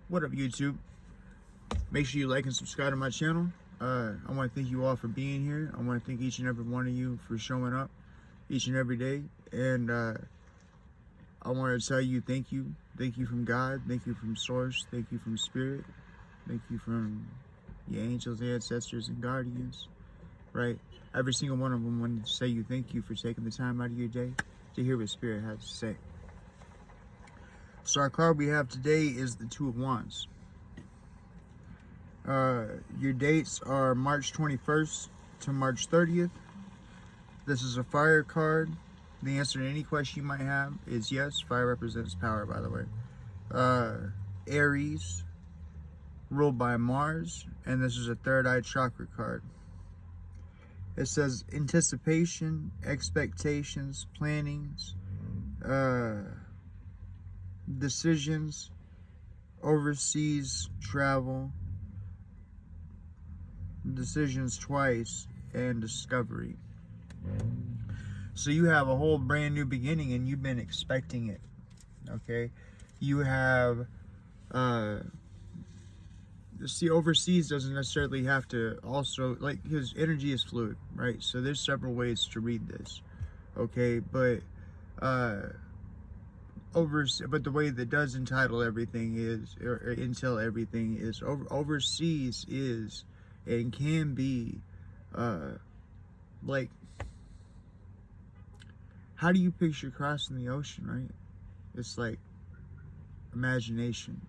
What up, YouTube? Make sure you like and subscribe to my channel. I want to thank you all for being here. I want to thank each and every one of you for showing up each and every day. And I want to tell you thank you. Thank you from God. Thank you from Source. Thank you from Spirit. Thank you from your angels, ancestors, and guardians. Right? Every single one of them wanted to say you thank you for taking the time out of your day to hear what Spirit has to say. So our card we have today is the Two of Wands. Your dates are March 21st to March 30th. This is a fire card. The answer to any question you might have is yes. Fire represents power, by the way. Aries, ruled by Mars, and this is a third eye chakra card. It says anticipation, expectations, plannings, decisions, overseas travel, decisions twice, and discovery. So you have a whole brand new beginning and you've been expecting it. Okay, you have see, overseas doesn't necessarily have to also, like, his energy is fluid, right? So there's several ways to read this. Okay, but but the way that does entitle everything is, or entail everything is, overseas is and can be like, how do you picture crossing the ocean, right? It's like imagination.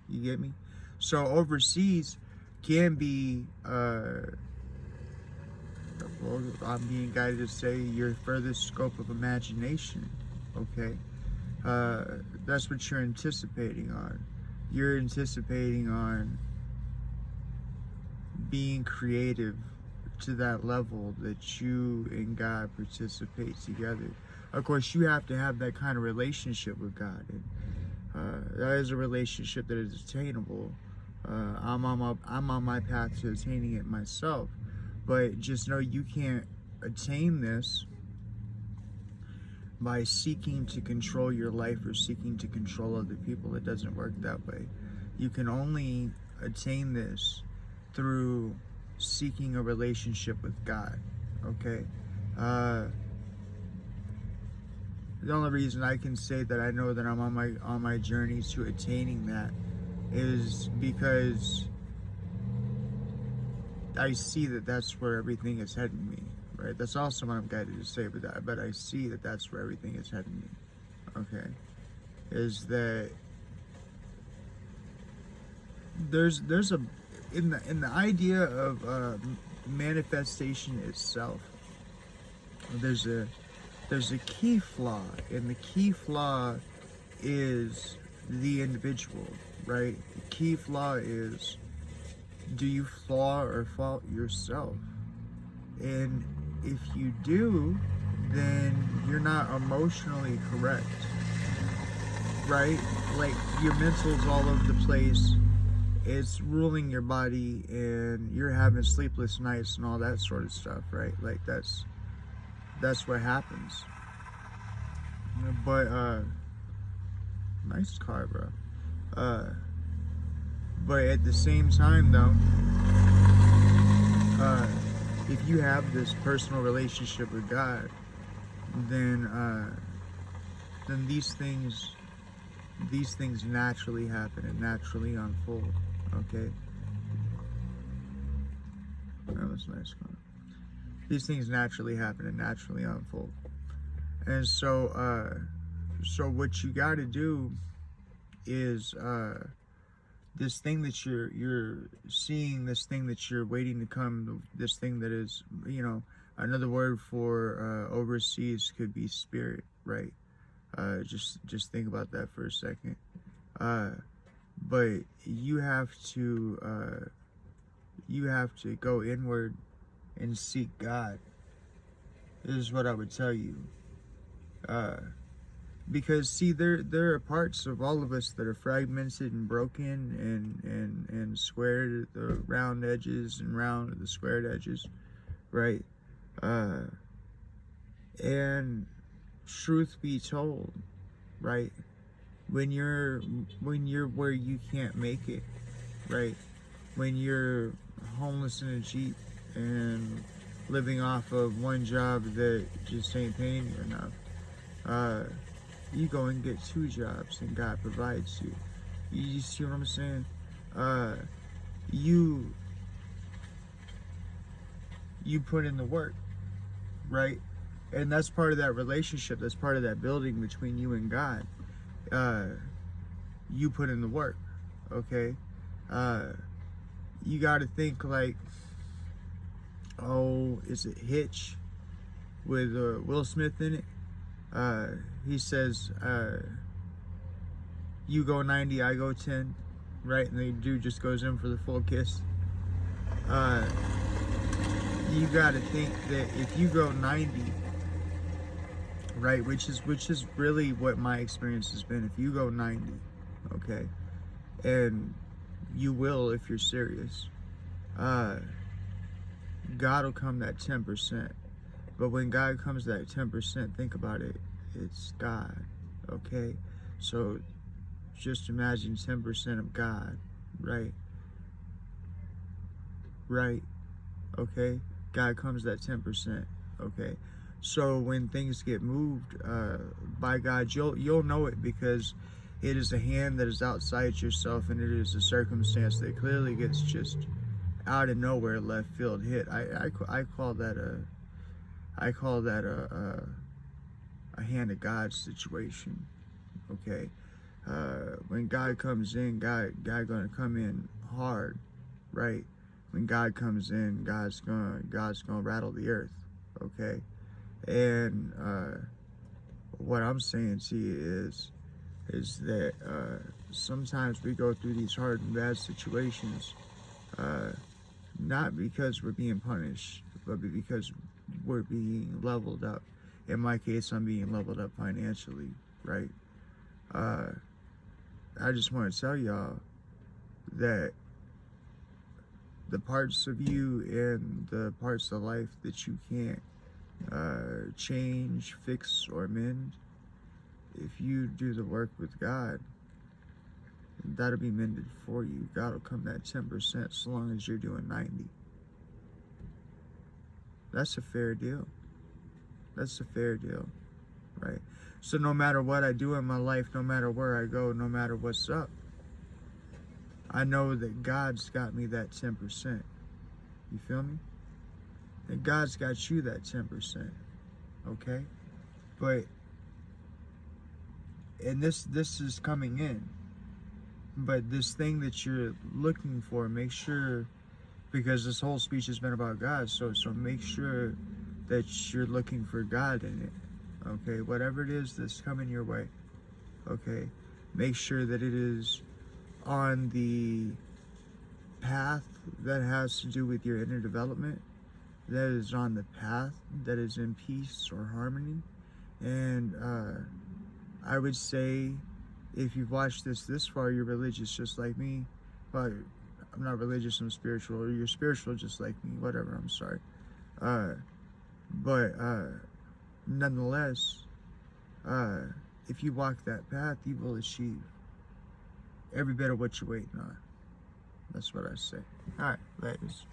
You get me? So overseas can be well, I'm being guided to say your furthest scope of imagination. Okay, that's what you're anticipating on. You're anticipating on being creative to that level that you and God participate together. Of course, you have to have that kind of relationship with God, and that is a relationship that is attainable. I'm on my path to attaining it myself, but just know you can't attain this by seeking to control your life or seeking to control other people. It doesn't work that way. You can only attain this through seeking a relationship with God. Okay, the only reason I can say that I know that I'm on my journey to attaining that is because I see that that's where everything is heading me, right? That's also what I'm guided to say, but I see that that's where everything is heading me. Okay, is that there's a in the idea of manifestation itself, there's a key flaw, and the key flaw is the individual, right? The key flaw is, do you flaw or fault yourself? And if you do, then you're not emotionally correct, right? Like, your mental's all over the place. It's ruling your body, and you're having sleepless nights and all that sort of stuff, right? Like, that's what happens. But nice car, bro. But at the same time, though, if you have this personal relationship with God, then these things naturally happen and naturally unfold. Okay. That was nice. These things naturally happen and naturally unfold. And so, so what you got to do is, this thing that you're seeing, this thing that you're waiting to come, this thing that is, you know, another word for overseas could be spirit, right? Just think about that for a second. But you have to go inward and seek God. This is what I would tell you. Because, see, there are parts of all of us that are fragmented and broken and squared at the round edges and round at the squared edges, right? And truth be told, right, when you're where you can't make it, right? When you're homeless in a Jeep and living off of one job that just ain't paying you enough, you go and get two jobs and God provides you. You see what I'm saying? You you put in the work, right? And that's part of that relationship. That's part of that building between you and God. You put in the work, okay? You got to think like, oh, is it Hitch with Will Smith in it? He says, you go 90, I go 10, right? And the dude just goes in for the full kiss. You got to think that if you go 90, right, which is really what my experience has been. If you go 90, okay, and you will if you're serious, God will come that 10%. But when God comes that 10%, think about it, it's God, okay? So just imagine 10% of God, right? Right, okay? God comes that 10%, okay? So when things get moved by God, you'll know it, because it is a hand that is outside yourself, and it is a circumstance that clearly gets just out of nowhere left field hit. I call that a hand of God situation. Okay, when God comes in, God gonna come in hard, right? When God comes in, God's gonna rattle the earth. Okay, and what I'm saying to you is that sometimes we go through these hard and bad situations, not because we're being punished, but because we're being leveled up. In my case, I'm being leveled up financially, right? I just want to tell y'all that the parts of you and the parts of life that you can't change, fix, or mend, if you do the work with God, that'll be mended for you. God will come that 10% so long as you're doing 90. That's a fair deal. That's a fair deal, right? So no matter what I do in my life, no matter where I go, no matter what's up, I know that God's got me that 10%. You feel me? And God's got you that 10%. Okay? But, and this is coming in. But this thing that you're looking for, make sure, because this whole speech has been about God, so make sure that you're looking for God in it. Okay? Whatever it is that's coming your way. Okay? Make sure that it is on the path that has to do with your inner development, that is on the path that is in peace or harmony. And I would say, if you've watched this far, you're religious just like me. But I'm not religious, I'm spiritual. Or you're spiritual just like me, whatever, I'm sorry. But nonetheless, if you walk that path, you will achieve every bit of what you're waiting on. That's what I say. All right, ladies.